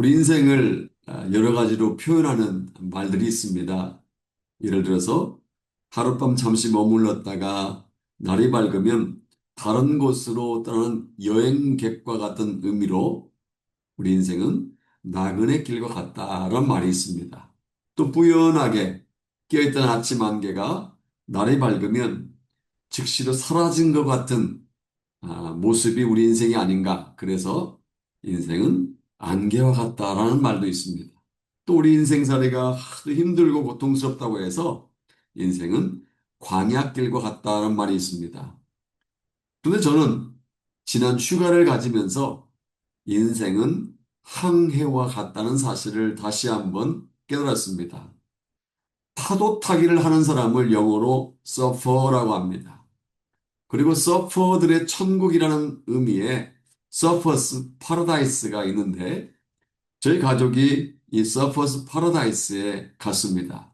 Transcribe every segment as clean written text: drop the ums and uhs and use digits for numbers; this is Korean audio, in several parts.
우리 인생을 여러 가지로 표현하는 말들이 있습니다. 예를 들어서 하룻밤 잠시 머물렀다가 날이 밝으면 다른 곳으로 떠나는 여행객과 같은 의미로 우리 인생은 나그네 길과 같다라는 말이 있습니다. 또 부연하게 깨어있던 아침 안개가 날이 밝으면 즉시로 사라진 것 같은 모습이 우리 인생이 아닌가. 그래서 인생은 안개와 같다라는 말도 있습니다. 또 우리 인생살이가 하도 힘들고 고통스럽다고 해서 인생은 광야길과 같다는 말이 있습니다. 그런데 저는 지난 휴가를 가지면서 인생은 항해와 같다는 사실을 다시 한번 깨달았습니다. 파도 타기를 하는 사람을 영어로 서퍼라고 합니다. 그리고 서퍼들의 천국이라는 의미의 서퍼스 파라다이스가 있는데 저희 가족이 이 서퍼스 파라다이스에 갔습니다.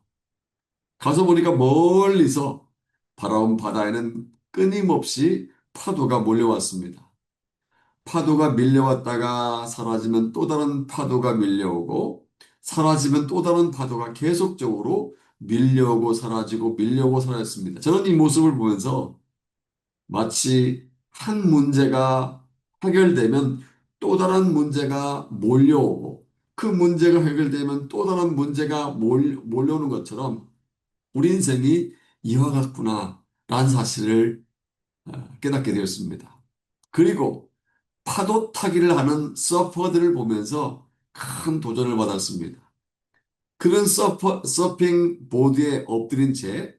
가서 보니까 멀리서 바라온 바다에는 끊임없이 파도가 몰려왔습니다. 파도가 밀려왔다가 사라지면 또 다른 파도가 밀려오고 사라지면 또 다른 파도가 계속적으로 밀려오고 사라지고 밀려오고 사라졌습니다. 저는 이 모습을 보면서 마치 한 문제가 해결되면 또 다른 문제가 몰려오고 그 문제가 해결되면 또 다른 문제가 몰려오는 것처럼 우리 인생이 이와 같구나라는 사실을 깨닫게 되었습니다. 그리고 파도 타기를 하는 서퍼들을 보면서 큰 도전을 받았습니다. 그런 서핑 보드에 엎드린 채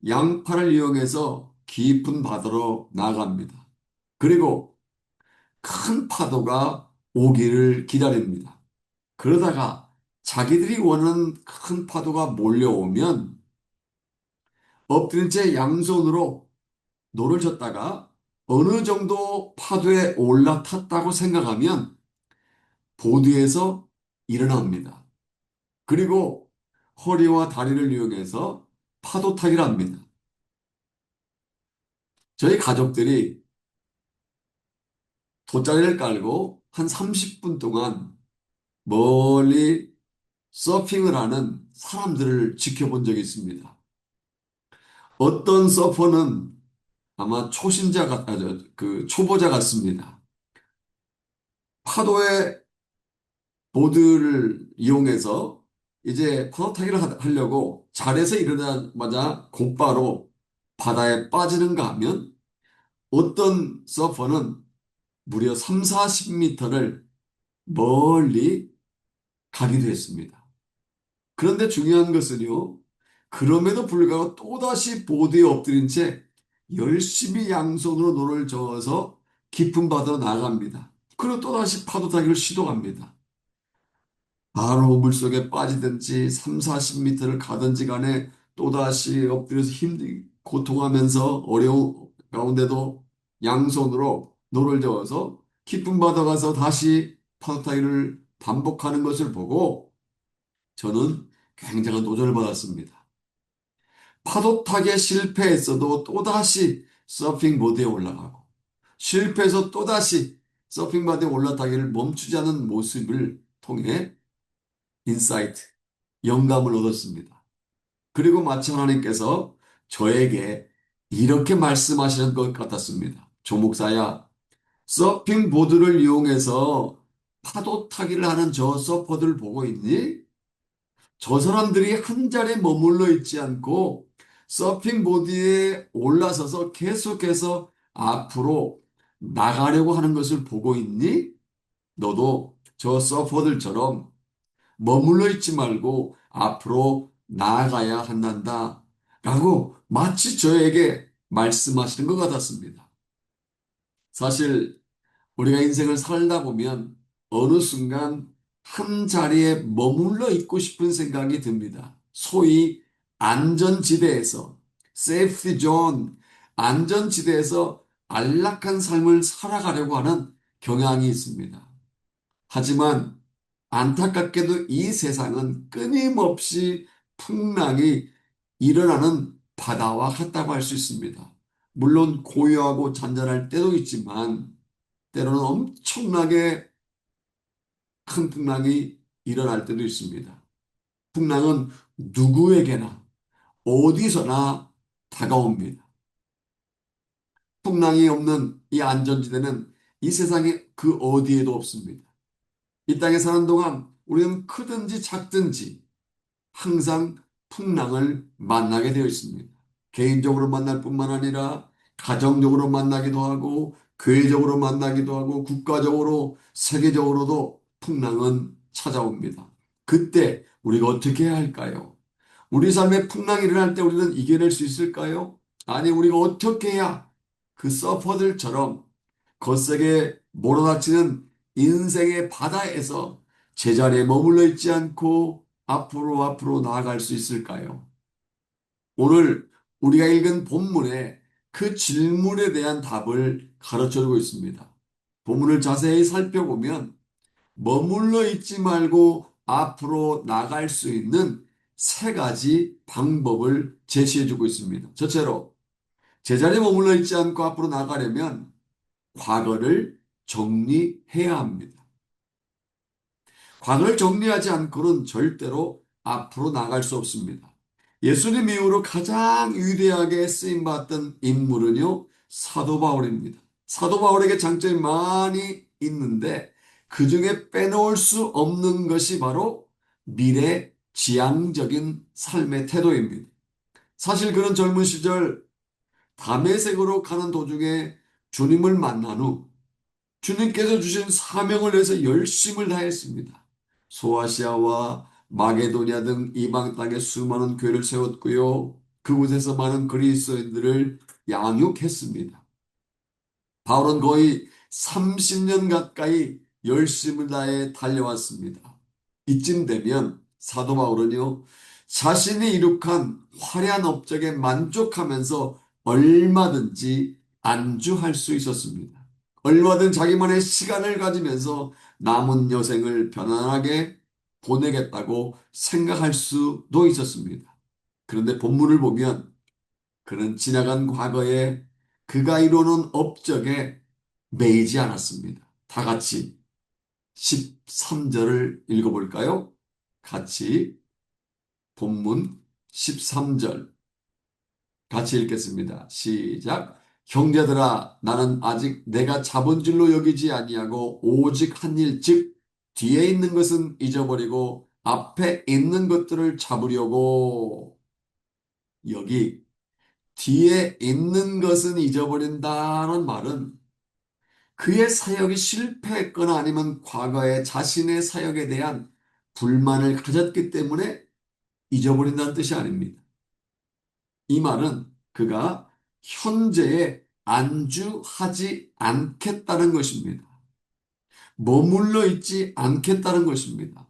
양팔을 이용해서 깊은 바다로 나아갑니다. 그리고 큰 파도가 오기를 기다립니다. 그러다가 자기들이 원하는 큰 파도가 몰려오면 엎드린 채 양손으로 노를 젓다가 어느 정도 파도에 올라탔다고 생각하면 보드에서 일어납니다. 그리고 허리와 다리를 이용해서 파도 타기를 합니다. 저희 가족들이 돗자리를 깔고 한 30분 동안 멀리 서핑을 하는 사람들을 지켜본 적이 있습니다. 어떤 서퍼는 아마 초보자 같습니다. 파도에 보드를 이용해서 이제 파도 타기를 하려고 자리에서 일어나자마자 곧바로 바다에 빠지는가 하면 어떤 서퍼는 무려 3, 40m를 멀리 가기도 했습니다. 그런데 중요한 것은요, 그럼에도 불구하고 또다시 보드에 엎드린 채 열심히 양손으로 노를 저어서 깊은 바다로 나아갑니다. 그리고 또다시 파도 타기를 시도합니다. 바로 물속에 빠지든지 3, 40m를 가든지 간에 또다시 엎드려서 고통하면서 어려운 가운데도 양손으로 노를 저어서 깊은 바다 가서 다시 파도 타기를 반복하는 것을 보고 저는 굉장한 도전을 받았습니다. 파도 타기에 실패했어도 또다시 서핑보드에 올라가고 실패해서 또다시 서핑보드에 올라타기를 멈추지 않는 모습을 통해 인사이트, 영감을 얻었습니다. 그리고 마치 하나님께서 저에게 이렇게 말씀하시는 것 같았습니다. 조목사야, 서핑보드를 이용해서 파도 타기를 하는 저 서퍼들 보고 있니? 저 사람들이 한 자리에 머물러 있지 않고 서핑보드에 올라서서 계속해서 앞으로 나가려고 하는 것을 보고 있니? 너도 저 서퍼들처럼 머물러 있지 말고 앞으로 나아가야 한단다. 라고 마치 저에게 말씀하시는 것 같았습니다. 사실 우리가 인생을 살다 보면 어느 순간 한 자리에 머물러 있고 싶은 생각이 듭니다. 소위 안전지대에서, 세이프티 존, 안전지대에서 안락한 삶을 살아가려고 하는 경향이 있습니다. 하지만 안타깝게도 이 세상은 끊임없이 풍랑이 일어나는 바다와 같다고 할 수 있습니다. 물론 고요하고 잔잔할 때도 있지만 때로는 엄청나게 큰 풍랑이 일어날 때도 있습니다. 풍랑은 누구에게나 어디서나 다가옵니다. 풍랑이 없는 이 안전지대는 이 세상에 그 어디에도 없습니다. 이 땅에 사는 동안 우리는 크든지 작든지 항상 풍랑을 만나게 되어 있습니다. 개인적으로 만날 뿐만 아니라 가정적으로 만나기도 하고 교회적으로 만나기도 하고 국가적으로 세계적으로도 풍랑은 찾아옵니다. 그때 우리가 어떻게 해야 할까요? 우리 삶에 풍랑이 일어날 때 우리는 이겨낼 수 있을까요? 아니, 우리가 어떻게 해야 그 서퍼들처럼 거세게 몰아닥치는 인생의 바다에서 제자리에 머물러 있지 않고 앞으로 앞으로 나아갈 수 있을까요? 오늘 우리가 읽은 본문에 그 질문에 대한 답을 가르쳐 주고 있습니다. 본문을 자세히 살펴보면 머물러 있지 말고 앞으로 나갈 수 있는 세 가지 방법을 제시해 주고 있습니다. 첫째로 제자리에 머물러 있지 않고 앞으로 나가려면 과거를 정리해야 합니다. 과거를 정리하지 않고는 절대로 앞으로 나갈 수 없습니다. 예수님 이후로 가장 위대하게 쓰임받던 인물은요, 사도 바울입니다. 사도 바울에게 장점이 많이 있는데 그 중에 빼놓을 수 없는 것이 바로 미래지향적인 삶의 태도입니다. 사실 그는 젊은 시절 다메섹으로 가는 도중에 주님을 만난 후 주님께서 주신 사명을 위해서 열심을 다했습니다. 소아시아와 마게도니아 등 이방 땅에 수많은 교회를 세웠고요. 그곳에서 많은 그리스도인들을 양육했습니다. 바울은 거의 30년 가까이 열심을 다해 달려왔습니다. 이쯤 되면 사도 바울은요, 자신이 이룩한 화려한 업적에 만족하면서 얼마든지 안주할 수 있었습니다. 얼마든 자기만의 시간을 가지면서 남은 여생을 편안하게 보내겠다고 생각할 수도 있었습니다. 그런데 본문을 보면 그는 지나간 과거에 그가 이루는 업적에 매이지 않았습니다. 다 같이 13절을 읽어볼까요? 같이 본문 13절 같이 읽겠습니다. 시작. 형제들아 나는 아직 내가 잡은 줄로 여기지 아니하고 오직 한 일, 즉 뒤에 있는 것은 잊어버리고 앞에 있는 것들을 잡으려고. 여기 뒤에 있는 것은 잊어버린다는 말은 그의 사역이 실패했거나 아니면 과거에 자신의 사역에 대한 불만을 가졌기 때문에 잊어버린다는 뜻이 아닙니다. 이 말은 그가 현재에 안주하지 않겠다는 것입니다. 머물러 있지 않겠다는 것입니다.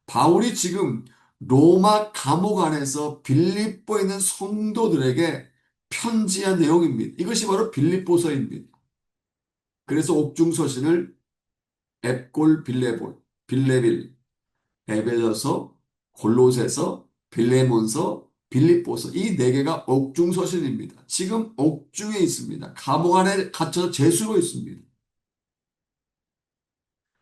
바울이 지금 로마 감옥 안에서 빌립보에 있는 성도들에게 편지한 내용입니다. 이것이 바로 빌립보서입니다. 그래서 옥중서신을 앱골 빌레볼, 빌레빌, 에베소서, 골로새서, 빌레몬서, 빌립보서 이 네 개가 옥중서신입니다. 지금 옥중에 있습니다. 감옥 안에 갇혀서 재수로 있습니다.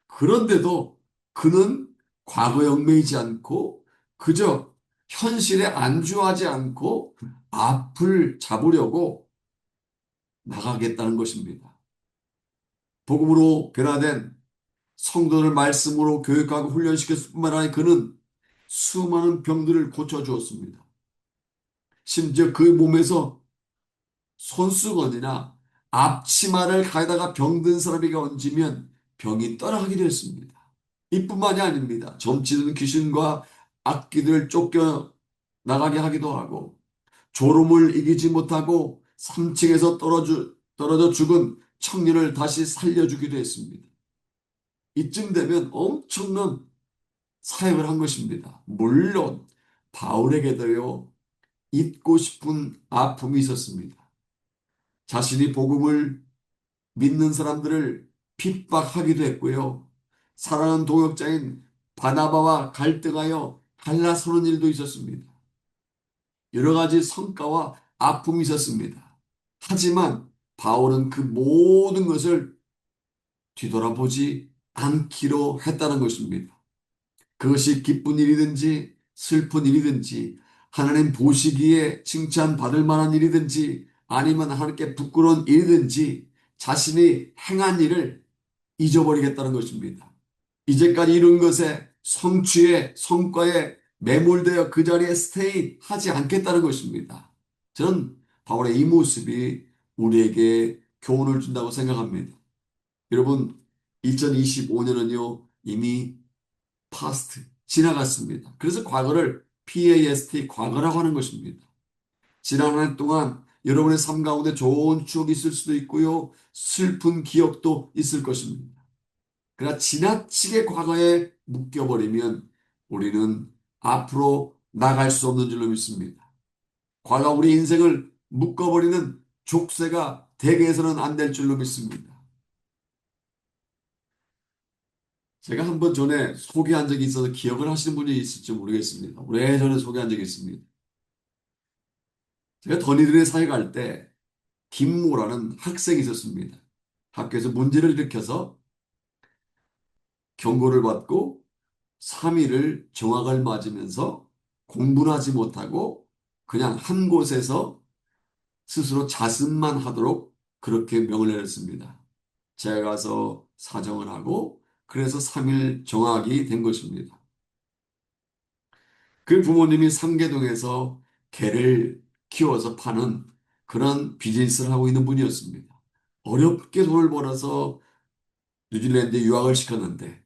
그런데도 그는 과거에 얽매이지 않고 그저 현실에 안주하지 않고 앞을 잡으려고 나가겠다는 것입니다. 복음으로 변화된 성도를 말씀으로 교육하고 훈련시켰을 뿐만 아니라 그는 수많은 병들을 고쳐주었습니다. 심지어 그 몸에서 손수건이나 앞치마를 가에다가 병든 사람에게 얹으면 병이 떠나가기도 했습니다. 이뿐만이 아닙니다. 점치는 귀신과 악기들 쫓겨 나가게 하기도 하고 졸음을 이기지 못하고 3층에서 떨어져 죽은 청년을 다시 살려주기도 했습니다. 이쯤 되면 엄청난 사역을 한 것입니다. 물론 바울에게도요 잊고 싶은 아픔이 있었습니다. 자신이 복음을 믿는 사람들을 핍박하기도 했고요. 사랑하는 동역자인 바나바와 갈등하여 갈라서는 일도 있었습니다. 여러 가지 성과와 아픔이 있었습니다. 하지만 바울은 그 모든 것을 뒤돌아보지 않기로 했다는 것입니다. 그것이 기쁜 일이든지 슬픈 일이든지 하나님 보시기에 칭찬받을 만한 일이든지 아니면 하나님께 부끄러운 일이든지 자신이 행한 일을 잊어버리겠다는 것입니다. 이제까지 이룬 것에 성취에 성과에 매몰되어 그 자리에 스테이 하지 않겠다는 것입니다. 저는 바울의 이 모습이 우리에게 교훈을 준다고 생각합니다. 여러분, 2025년은요, 이미 past, 지나갔습니다. 그래서 과거를 past, 과거라고 하는 것입니다. 지난 한 해 동안 여러분의 삶 가운데 좋은 추억이 있을 수도 있고요, 슬픈 기억도 있을 것입니다. 그러나 지나치게 과거에 묶여버리면 우리는 앞으로 나갈 수 없는 줄로 믿습니다. 과거 우리 인생을 묶어버리는 족쇄가 대개에서는 안 될 줄로 믿습니다. 제가 한 번 전에 소개한 적이 있어서 기억을 하시는 분이 있을지 모르겠습니다. 오래전에 소개한 적이 있습니다. 제가 더니들의 사회 갈 때 김모라는 학생이 있었습니다. 학교에서 문제를 일으켜서 경고를 받고 3일을 정학을 맞으면서 공부는 하지 못하고 그냥 한 곳에서 스스로 자습만 하도록 그렇게 명을 내렸습니다. 제가 가서 사정을 하고 그래서 3일 정학이 된 것입니다. 그 부모님이 삼계동에서 개를 키워서 파는 그런 비즈니스를 하고 있는 분이었습니다. 어렵게 돈을 벌어서 뉴질랜드에 유학을 시켰는데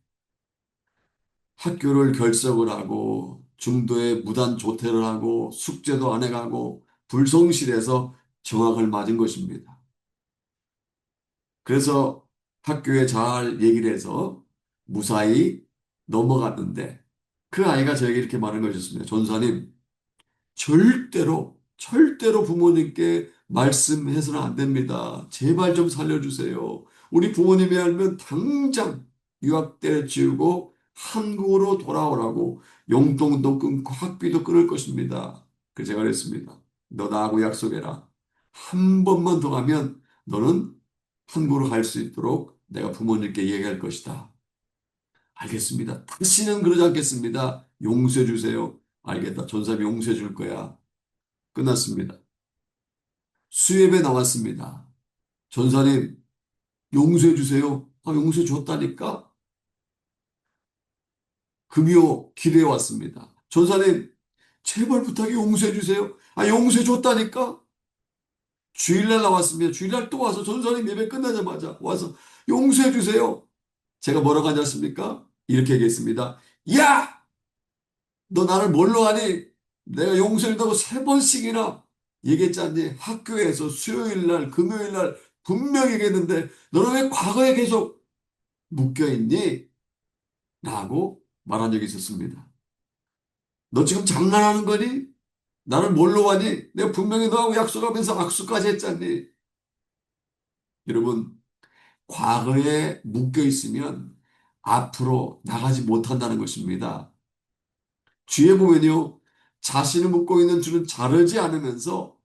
학교를 결석을 하고 중도에 무단 조퇴를 하고 숙제도 안 해가고 불성실해서 정학을 맞은 것입니다. 그래서 학교에 잘 얘기를 해서 무사히 넘어갔는데 그 아이가 저에게 이렇게 말한 것이었습니다. 전사님, 절대로 부모님께 말씀해서는 안 됩니다. 제발 좀 살려주세요. 우리 부모님이 알면 당장 유학 때려치우고 한국으로 돌아오라고 용돈도 끊고 학비도 끊을 것입니다. 그래서 제가 그랬습니다. 너 나하고 약속해라. 한 번만 더 가면 너는 한국으로 갈 수 있도록 내가 부모님께 얘기할 것이다. 알겠습니다. 다시는 그러지 않겠습니다. 용서해 주세요. 알겠다. 전사님 용서해 줄 거야. 끝났습니다. 수협에 나왔습니다. 전사님, 용서해 주세요. 아, 용서해 줬다니까? 금요 기도에 왔습니다. 전사님, 제발 부탁해 용서해 주세요. 아, 용서해 줬다니까? 주일날 나왔습니다. 주일날 또 와서 전사님 예배 끝나자마자 와서 용서해 주세요. 제가 뭐라고 하지 않습니까? 이렇게 얘기했습니다. 야! 너 나를 뭘로 하니? 내가 용서해준다고 3번씩이나 얘기했지 않니? 학교에서 수요일 날, 금요일 날 분명히 얘기했는데 너는 왜 과거에 계속 묶여있니? 라고 말한 적이 있었습니다. 너 지금 장난하는 거니? 나를 뭘로 하니? 내가 분명히 너하고 약속하면서 악수까지 했잖니? 여러분, 과거에 묶여있으면 앞으로 나가지 못한다는 것입니다. 뒤에 보면요, 자신을 묶고 있는 줄은 자르지 않으면서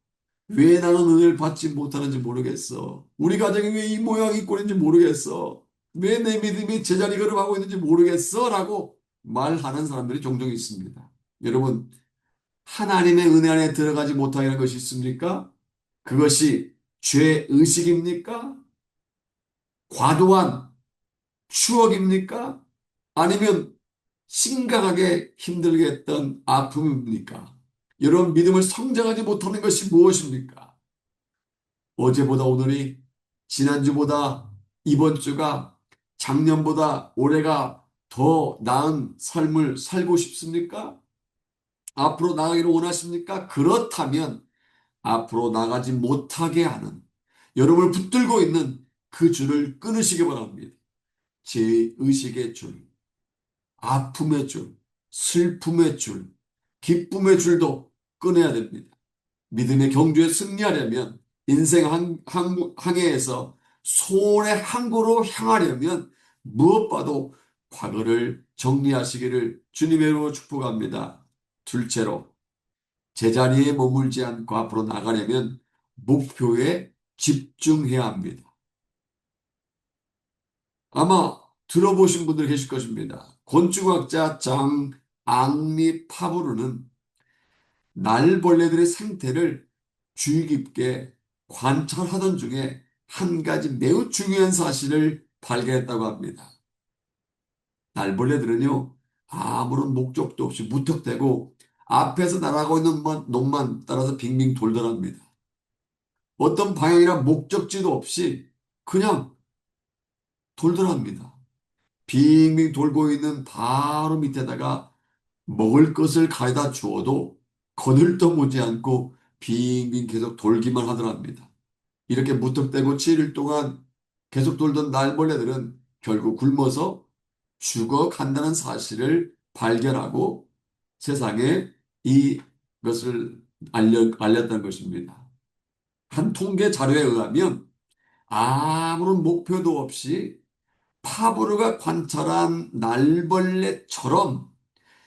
왜 나는 은혜를 받지 못하는지 모르겠어. 우리 가정이 왜 이 모양이 꼴인지 모르겠어. 왜 내 믿음이 제자리 걸음하고 있는지 모르겠어. 라고 말하는 사람들이 종종 있습니다. 여러분, 하나님의 은혜 안에 들어가지 못하는 것이 있습니까? 그것이 죄의식입니까? 과도한 추억입니까? 아니면 심각하게 힘들게 했던 아픔입니까? 여러분 믿음을 성장하지 못하는 것이 무엇입니까? 어제보다 오늘이 지난주보다 이번 주가 작년보다 올해가 더 나은 삶을 살고 싶습니까? 앞으로 나가기를 원하십니까? 그렇다면 앞으로 나가지 못하게 하는 여러분을 붙들고 있는 그 줄을 끊으시기 바랍니다. 제 의식의 줄, 아픔의 줄, 슬픔의 줄, 기쁨의 줄도 끊어야 됩니다. 믿음의 경주에 승리하려면 인생 항해에서 소원의 항구로 향하려면 무엇봐도 과거를 정리하시기를 주님의 이름으로 축복합니다. 둘째로 제자리에 머물지 않고 앞으로 나가려면 목표에 집중해야 합니다. 아마 들어보신 분들 계실 것입니다. 곤충학자 장 앙리 파브르는 날벌레들의 생태를 주의 깊게 관찰하던 중에 한 가지 매우 중요한 사실을 발견했다고 합니다. 날벌레들은요, 아무런 목적도 없이 무턱대고 앞에서 날아가고 있는 놈만 따라서 빙빙 돌더랍니다. 어떤 방향이나 목적지도 없이 그냥 돌더랍니다. 빙빙 돌고 있는 바로 밑에다가 먹을 것을 가져다 주어도 거들떠보지 않고 빙빙 계속 돌기만 하더랍니다. 이렇게 무턱대고 7일 동안 계속 돌던 날벌레들은 결국 굶어서 죽어간다는 사실을 발견하고 세상에 이것을 알렸다는 것입니다. 한 통계 자료에 의하면 아무런 목표도 없이 파브르가 관찰한 날벌레처럼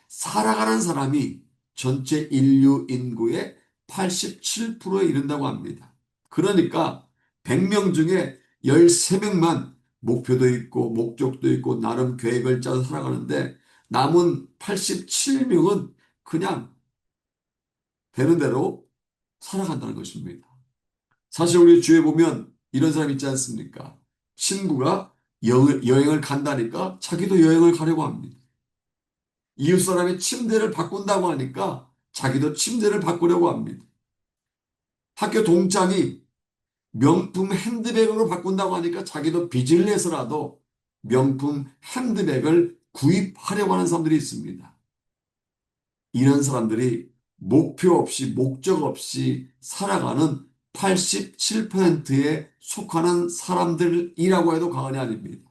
살아가는 사람이 전체 인류 인구의 87%에 이른다고 합니다. 그러니까 100명 중에 13명만 목표도 있고 목적도 있고 나름 계획을 짜서 살아가는데 남은 87명은 그냥 되는 대로 살아간다는 것입니다. 사실 우리 주위에 보면 이런 사람 있지 않습니까? 친구가 여행을 간다니까 자기도 여행을 가려고 합니다. 이웃 사람이 침대를 바꾼다고 하니까 자기도 침대를 바꾸려고 합니다. 학교 동창이 명품 핸드백으로 바꾼다고 하니까 자기도 빚을 내서라도 명품 핸드백을 구입하려고 하는 사람들이 있습니다. 이런 사람들이 목표 없이 목적 없이 살아가는 87%에 속하는 사람들이라고 해도 과언이 아닙니다.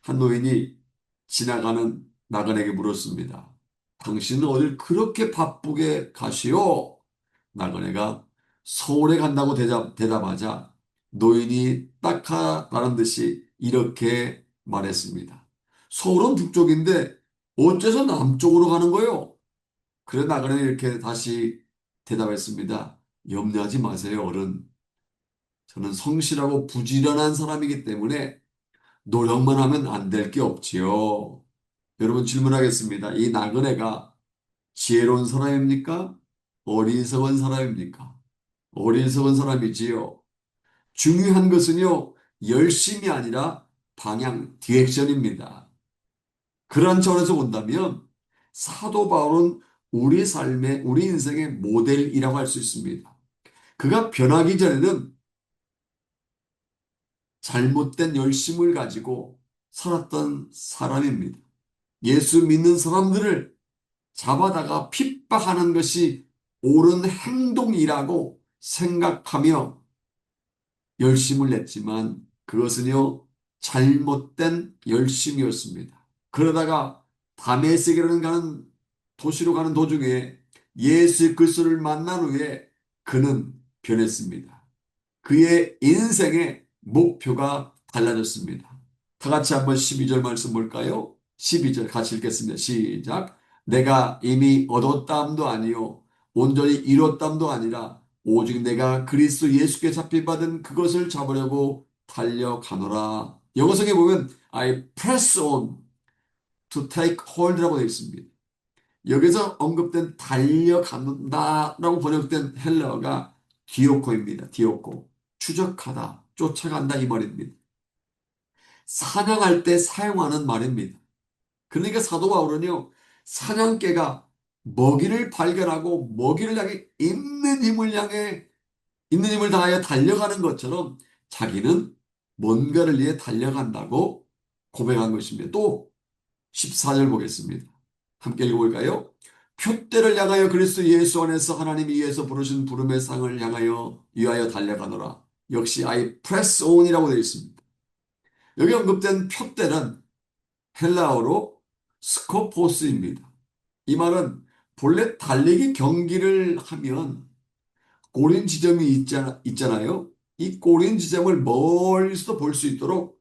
한 노인이 지나가는 나그네에게 물었습니다. 당신은 어딜 그렇게 바쁘게 가시오? 나그네가 서울에 간다고 대답하자 노인이 딱하다는 듯이 이렇게 말했습니다. 서울은 북쪽인데 어째서 남쪽으로 가는 거요? 그래 나그네는 이렇게 다시 대답했습니다. 염려하지 마세요, 어른. 저는 성실하고 부지런한 사람이기 때문에 노력만 하면 안 될 게 없지요. 여러분 질문하겠습니다. 이 나그네가 지혜로운 사람입니까? 어리석은 사람입니까? 어리석은 사람이지요. 중요한 것은요, 열심이 아니라 방향, 디렉션입니다. 그런 차원에서 본다면 사도 바울은 우리 삶의, 우리 인생의 모델이라고 할 수 있습니다. 그가 변하기 전에는 잘못된 열심을 가지고 살았던 사람입니다. 예수 믿는 사람들을 잡아다가 핍박하는 것이 옳은 행동이라고 생각하며 열심을 냈지만 그것은요, 잘못된 열심이었습니다. 그러다가 다메섹이라는 도시로 가는 도중에 예수 그리스도를 만난 후에 그는 변했습니다. 그의 인생의 목표가 달라졌습니다. 다 같이 한번 12절 말씀 볼까요? 12절 같이 읽겠습니다. 시작. 내가 이미 얻었다함도 아니요 온전히 이뤘다함도 아니라 오직 내가 그리스도 예수께 잡힌 받은 그것을 잡으려고 달려가노라. 영어성에 보면 I press on to take hold라고 되어 있습니다. 여기서 언급된 달려간다라고 번역된 헬라어가 디오코입니다. 디오코. 추적하다, 쫓아간다 이 말입니다. 사냥할 때 사용하는 말입니다. 그러니까 사도 바울은요, 사냥개가 먹이를 발견하고 먹이를 향해 있는 힘을 다하여 달려가는 것처럼 자기는 뭔가를 위해 달려간다고 고백한 것입니다. 또 14절 보겠습니다. 함께 읽어볼까요? 표대를 향하여 그리스도 예수 안에서 하나님이 위해서 부르신 부름의 상을 향하여 위하여 달려가노라. 역시 I press on이라고 되어 있습니다. 여기 언급된 표대는 헬라어로 스코포스입니다. 이 말은 본래 달리기 경기를 하면 꼬린 지점이 있잖아요. 이 꼬린 지점을 멀리서도 볼 수 있도록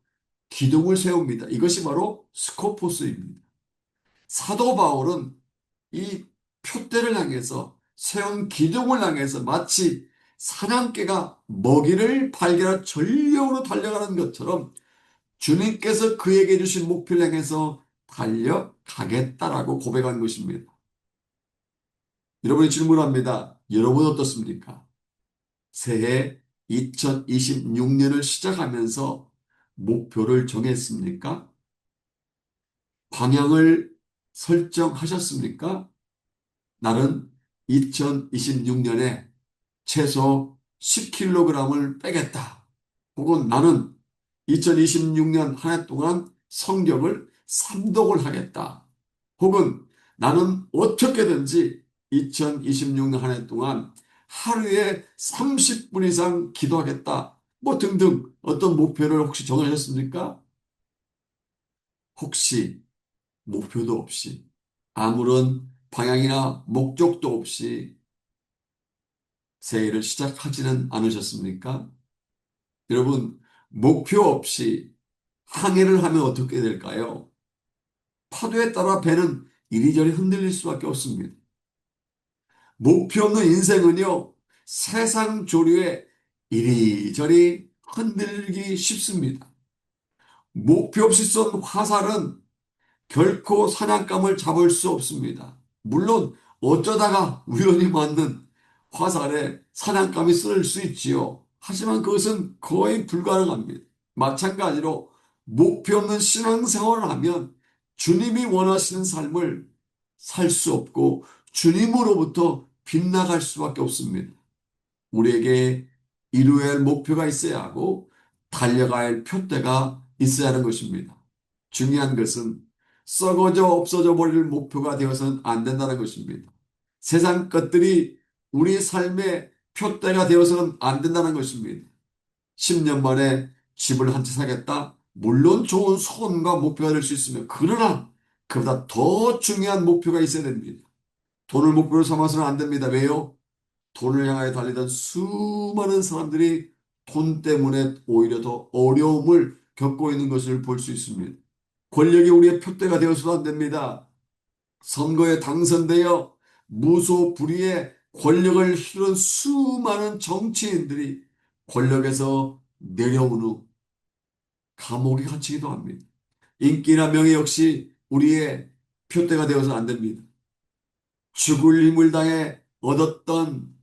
기둥을 세웁니다. 이것이 바로 스코포스입니다. 사도 바울은 이 표대를 향해서 세운 기둥을 향해서 마치 사냥개가 먹이를 발견한 전력으로 달려가는 것처럼 주님께서 그에게 주신 목표를 향해서 달려가겠다라고 고백한 것입니다. 여러분이 질문합니다. 여러분 어떻습니까? 새해 2026년을 시작하면서 목표를 정했습니까? 방향을 설정하셨습니까? 나는 2026년에 최소 10kg을 빼겠다. 혹은 나는 2026년 한 해 동안 성경을 삼독을 하겠다. 혹은 나는 어떻게든지 2026년 한 해 동안 하루에 30분 이상 기도하겠다. 뭐 등등 어떤 목표를 혹시 정하셨습니까? 혹시 목표도 없이 아무런 방향이나 목적도 없이 새해를 시작하지는 않으셨습니까? 여러분, 목표 없이 항해를 하면 어떻게 될까요? 파도에 따라 배는 이리저리 흔들릴 수밖에 없습니다. 목표 없는 인생은요, 세상 조류에 이리저리 흔들리기 쉽습니다. 목표 없이 쏜 화살은 결코 사냥감을 잡을 수 없습니다. 물론 어쩌다가 우연히 맞는 화살에 사냥감이 쓸 수 있지요. 하지만 그것은 거의 불가능합니다. 마찬가지로 목표 없는 신앙생활을 하면 주님이 원하시는 삶을 살 수 없고 주님으로부터 빗나갈 수밖에 없습니다. 우리에게 이루어야 할 목표가 있어야 하고 달려가야 할 표대가 있어야 하는 것입니다. 중요한 것은 썩어져 없어져 버릴 목표가 되어서는 안 된다는 것입니다. 세상 것들이 우리 삶의 표대가 되어서는 안 된다는 것입니다. 10년 만에 집을 한 채 사겠다? 물론 좋은 소원과 목표가 될 수 있으며 그러나 그보다 더 중요한 목표가 있어야 됩니다. 돈을 목표로 삼아서는 안 됩니다. 왜요? 돈을 향하여 달리던 수많은 사람들이 돈 때문에 오히려 더 어려움을 겪고 있는 것을 볼 수 있습니다. 권력이 우리의 표대가 되어서도 안 됩니다. 선거에 당선되어 무소불위의 권력을 휘두른 수많은 정치인들이 권력에서 내려온 후 감옥에 갇히기도 합니다. 인기나 명예 역시 우리의 표대가 되어서 안 됩니다. 죽을 힘을 당해 얻었던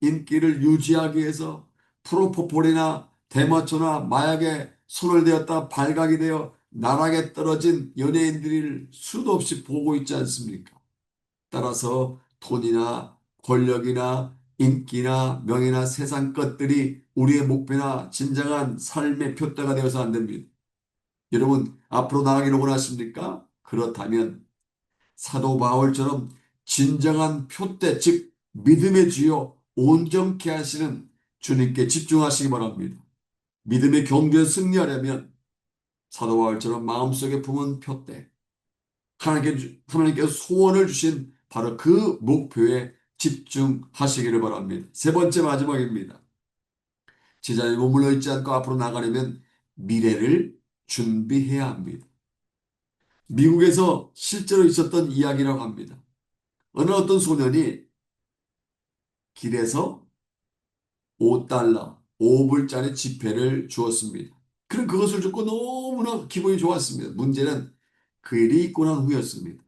인기를 유지하기 위해서 프로포폴이나 대마초나 마약에 손을 대었다 발각이 되어 나락에 떨어진 연예인들을 수도 없이 보고 있지 않습니까? 따라서 돈이나 권력이나 인기나 명예나 세상 것들이 우리의 목표나 진정한 삶의 표대가 되어서 안 됩니다. 여러분, 앞으로 나가기를 원하십니까? 그렇다면 사도 바울처럼 진정한 표대, 즉 믿음의 주요 온전케 하시는 주님께 집중하시기 바랍니다. 믿음의 경주에 승리하려면 사도 바울처럼 마음속에 품은 표대, 하나님께서 소원을 주신 바로 그 목표에 집중하시기를 바랍니다. 세 번째 마지막입니다. 제자리에 머물러 있지 않고 앞으로 나가려면 미래를 준비해야 합니다. 미국에서 실제로 있었던 이야기라고 합니다. 어느 어떤 소년이 길에서 5달러, 5불짜리 지폐를 주었습니다. 그럼 그것을 줬고 너무나 기분이 좋았습니다. 문제는 그 일이 있고 난 후였습니다.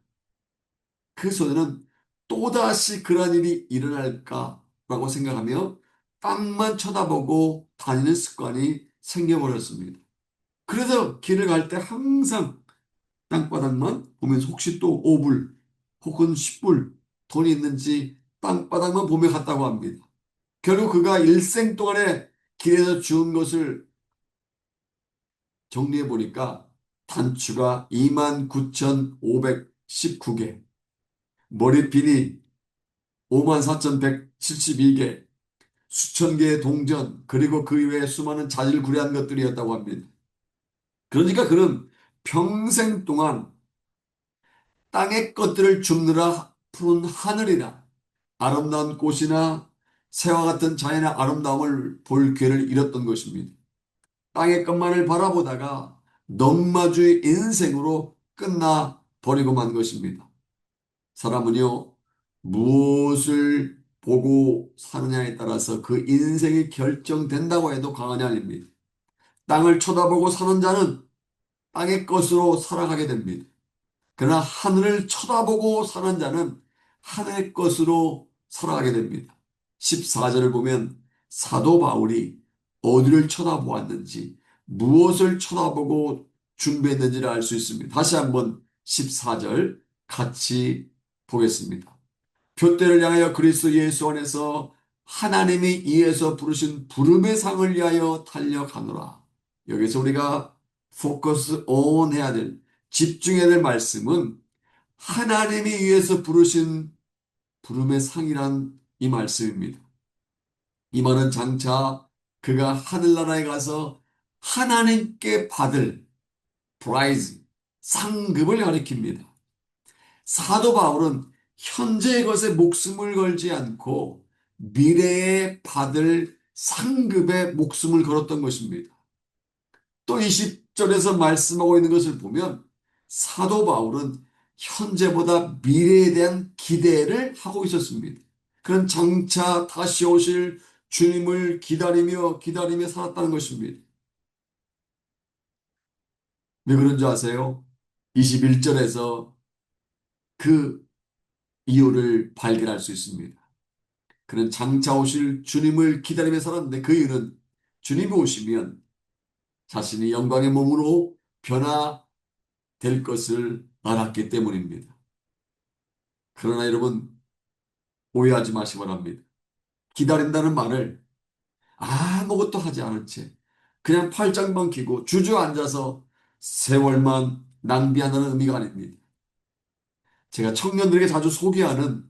그 소년은 또다시 그런 일이 일어날까라고 생각하며 땅만 쳐다보고 다니는 습관이 생겨버렸습니다. 그래서 길을 갈 때 항상 땅바닥만 보면서 혹시 또 5불 혹은 10불 돈이 있는지 땅바닥만 보며 갔다고 합니다. 결국 그가 일생 동안에 길에서 주운 것을 정리해 보니까 단추가 29,519개, 머리핀이 54,172개, 수천 개의 동전, 그리고 그 이외에 수많은 자질구레한 것들이었다고 합니다. 그러니까 그는 평생 동안 땅의 것들을 줍느라 푸른 하늘이나 아름다운 꽃이나 새와 같은 자연의 아름다움을 볼 기회를 잃었던 것입니다. 땅의 것만을 바라보다가 넉마주의 인생으로 끝나 버리고 만 것입니다. 사람은요, 무엇을 보고 사느냐에 따라서 그 인생이 결정된다고 해도 과언이 아닙니다. 땅을 쳐다보고 사는 자는 땅의 것으로 살아가게 됩니다. 그러나 하늘을 쳐다보고 사는 자는 하늘의 것으로 살아가게 됩니다. 14절을 보면 사도 바울이 어디를 쳐다보았는지, 무엇을 쳐다보고 준비했는지를 알 수 있습니다. 다시 한번 14절 같이 보겠습니다. 표대를 향하여 그리스도 예수 안에서 하나님이 이에서 부르신 부름의 상을 위하여 달려가노라. 여기서 우리가 포커스 온 해야 될, 집중해야 될 말씀은 하나님이 위해서 부르신 부름의 상이란 이 말씀입니다. 이 말은 장차 그가 하늘나라에 가서 하나님께 받을 프라이즈, 상급을 가리킵니다. 사도 바울은 현재의 것에 목숨을 걸지 않고 미래에 받을 상급에 목숨을 걸었던 것입니다. 또 20절에서 말씀하고 있는 것을 보면 사도 바울은 현재보다 미래에 대한 기대를 하고 있었습니다. 그는 장차 다시 오실 주님을 기다리며 살았다는 것입니다. 왜 그런 줄 아세요? 21절에서 그 이유를 발견할 수 있습니다. 그는 장차 오실 주님을 기다리며 살았는데 그 이유는 주님이 오시면 자신이 영광의 몸으로 변화될 것을 알았기 때문입니다. 그러나 여러분 오해하지 마시기 바랍니다. 기다린다는 말을 아무것도 하지 않은 채 그냥 팔짱만 끼고 주저앉아서 세월만 낭비한다는 의미가 아닙니다. 제가 청년들에게 자주 소개하는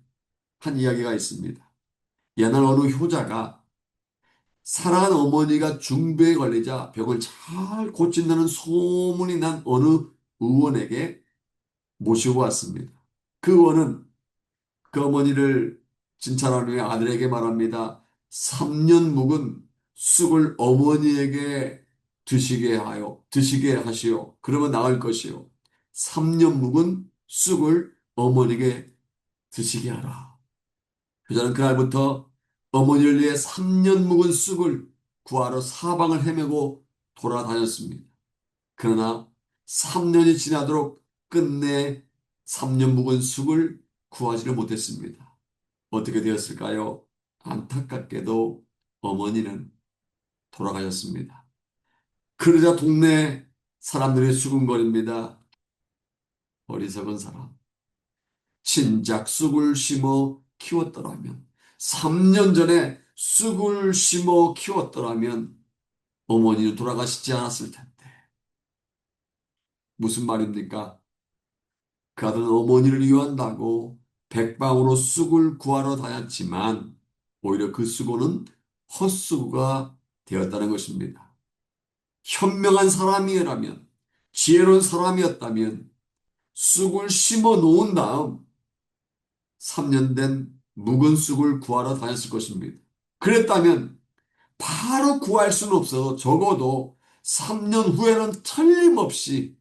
한 이야기가 있습니다. 옛날 어느 효자가 사랑하는 어머니가 중병에 걸리자 병을 잘 고친다는 소문이 난 어느 의원에게 모시고 왔습니다. 그 의원은 그 어머니를 진찰한 후에 아들에게 말합니다. 3년 묵은 쑥을 어머니에게 드시게 하시오. 그러면 나을 것이요. 3년 묵은 쑥을 어머니에게 드시게 하라. 효자는 그날부터 어머니를 위해 3년 묵은 쑥을 구하러 사방을 헤매고 돌아다녔습니다. 그러나 3년이 지나도록 끝내 3년 묵은 쑥을 구하지를 못했습니다. 어떻게 되었을까요? 안타깝게도 어머니는 돌아가셨습니다. 그러자 동네 사람들이 수군거립니다. 어리석은 사람. 진작 쑥을 심어 키웠더라면, 3년 전에 쑥을 심어 키웠더라면 어머니는 돌아가시지 않았을 텐데. 무슨 말입니까? 그 아들은 어머니를 위한다고 백방으로 쑥을 구하러 다녔지만 오히려 그 수고는 헛수고가 되었다는 것입니다. 현명한 사람이라면, 지혜로운 사람이었다면 쑥을 심어 놓은 다음 3년 된 묵은 쑥을 구하러 다녔을 것입니다. 그랬다면 바로 구할 수는 없어도 적어도 3년 후에는 틀림없이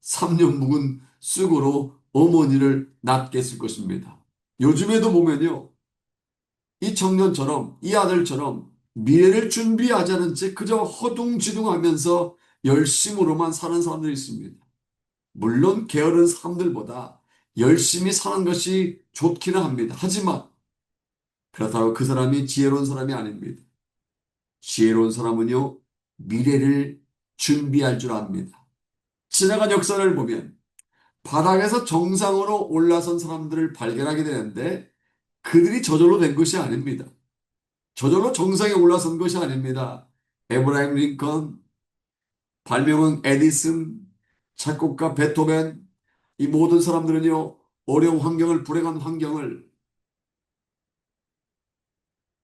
3년 묵은 쑥으로 어머니를 낫게 했을 것입니다. 요즘에도 보면요. 이 청년처럼, 이 아들처럼 미래를 준비하지 않은 채 그저 허둥지둥하면서 열심으로만 사는 사람들이 있습니다. 물론 게으른 사람들보다 열심히 사는 것이 좋기는 합니다. 하지만 그렇다고 그 사람이 지혜로운 사람이 아닙니다. 지혜로운 사람은요, 미래를 준비할 줄 압니다. 지나간 역사를 보면 바닥에서 정상으로 올라선 사람들을 발견하게 되는데 그들이 저절로 된 것이 아닙니다. 저절로 정상에 올라선 것이 아닙니다. 에브라임 링컨, 발명은 에디슨, 작곡가 베토벤, 이 모든 사람들은요, 어려운 환경을, 불행한 환경을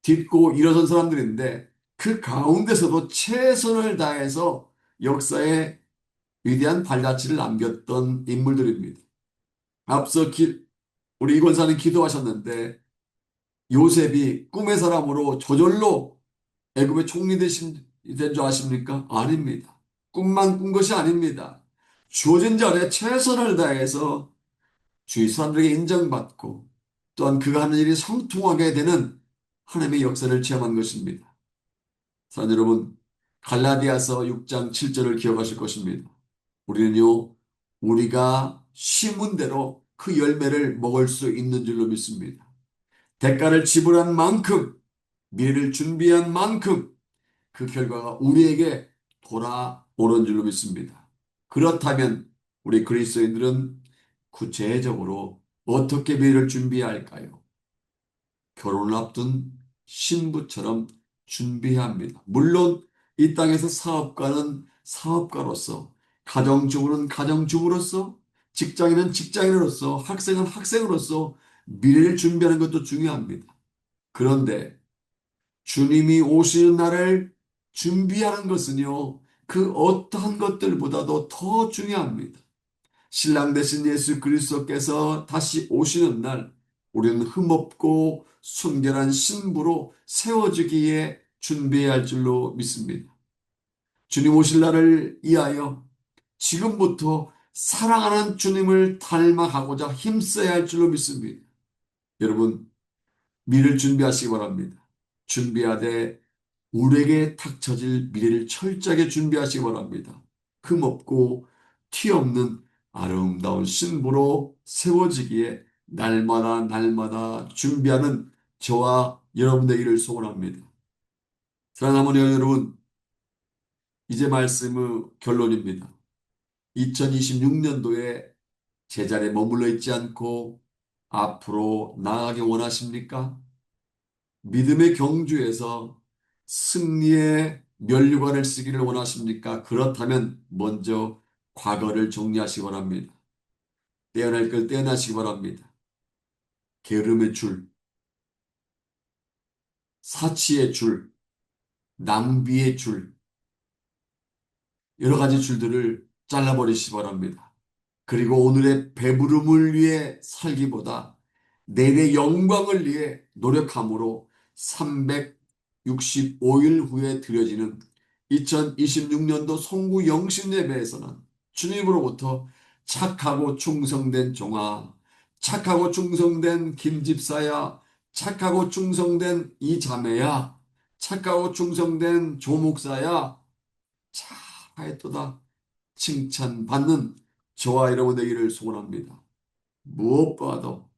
딛고 일어선 사람들인데 그 가운데서도 최선을 다해서 역사에 위대한 발자취를 남겼던 인물들입니다. 앞서 우리 이권사는 기도하셨는데 요셉이 꿈의 사람으로 저절로 애굽의 총리 된 줄 아십니까? 아닙니다. 꿈만 꾼 것이 아닙니다. 주어진 자리에 최선을 다해서 주위 사람들에게 인정받고 또한 그가 하는 일이 성통하게 되는 하나님의 역사를 체험한 것입니다. 사랑 여러분, 갈라디아서 6장 7절을 기억하실 것입니다. 우리는요, 우리가 심은 대로 그 열매를 먹을 수 있는 줄로 믿습니다. 대가를 지불한 만큼, 미래를 준비한 만큼 그 결과가 우리에게 돌아오는 줄로 믿습니다. 그렇다면 우리 그리스도인들은 구체적으로 어떻게 미래를 준비해야 할까요? 결혼을 앞둔 신부처럼 준비해야 합니다. 물론 이 땅에서 사업가는 사업가로서, 가정주부는 가정주부로서, 직장인은 직장인으로서, 학생은 학생으로서 미래를 준비하는 것도 중요합니다. 그런데 주님이 오시는 날을 준비하는 것은요, 그 어떠한 것들보다도 더 중요합니다. 신랑 되신 예수 그리스도께서 다시 오시는 날, 우리는 흠없고 순결한 신부로 세워지기에 준비해야 할 줄로 믿습니다. 주님 오실 날을 위하여 지금부터 사랑하는 주님을 닮아가고자 힘써야 할 줄로 믿습니다. 여러분, 미래를 준비하시기 바랍니다. 준비하되 우리에게 닥쳐질 미래를 철저하게 준비하시기 바랍니다. 흠없고 티 없는 아름다운 신부로 세워지기에 날마다 날마다 준비하는 저와 여러분 되기를 소원합니다. 사랑하는 여러분, 이제 말씀의 결론입니다. 2026년도에 제자리에 머물러 있지 않고 앞으로 나아가기 원하십니까? 믿음의 경주에서 승리의 면류관을 쓰기를 원하십니까? 그렇다면 먼저 과거를 정리하시기 바랍니다. 떼어낼 걸 떼어나시기 바랍니다. 게으름의 줄, 사치의 줄, 낭비의 줄, 여러 가지 줄들을 잘라버리시기 바랍니다. 그리고 오늘의 배부름을 위해 살기보다 내일의 영광을 위해 노력함으로 365일 후에 드려지는 2026년도 송구 영신 예배에서는 주님으로부터 착하고 충성된 종아, 착하고 충성된 김집사야, 착하고 충성된 이 자매야, 착하고 충성된 조목사야, 잘하였도다 칭찬받는 저와 여러분 되기를 소원합니다. 무엇보다도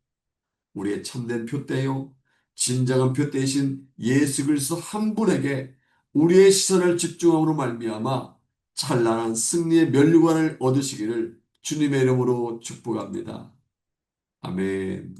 우리의 참된 표대요, 진정한 표대이신 예수 그리스도 한 분에게 우리의 시선을 집중함으로 말미암아 찬란한 승리의 면류관을 얻으시기를 주님의 이름으로 축복합니다. 아멘.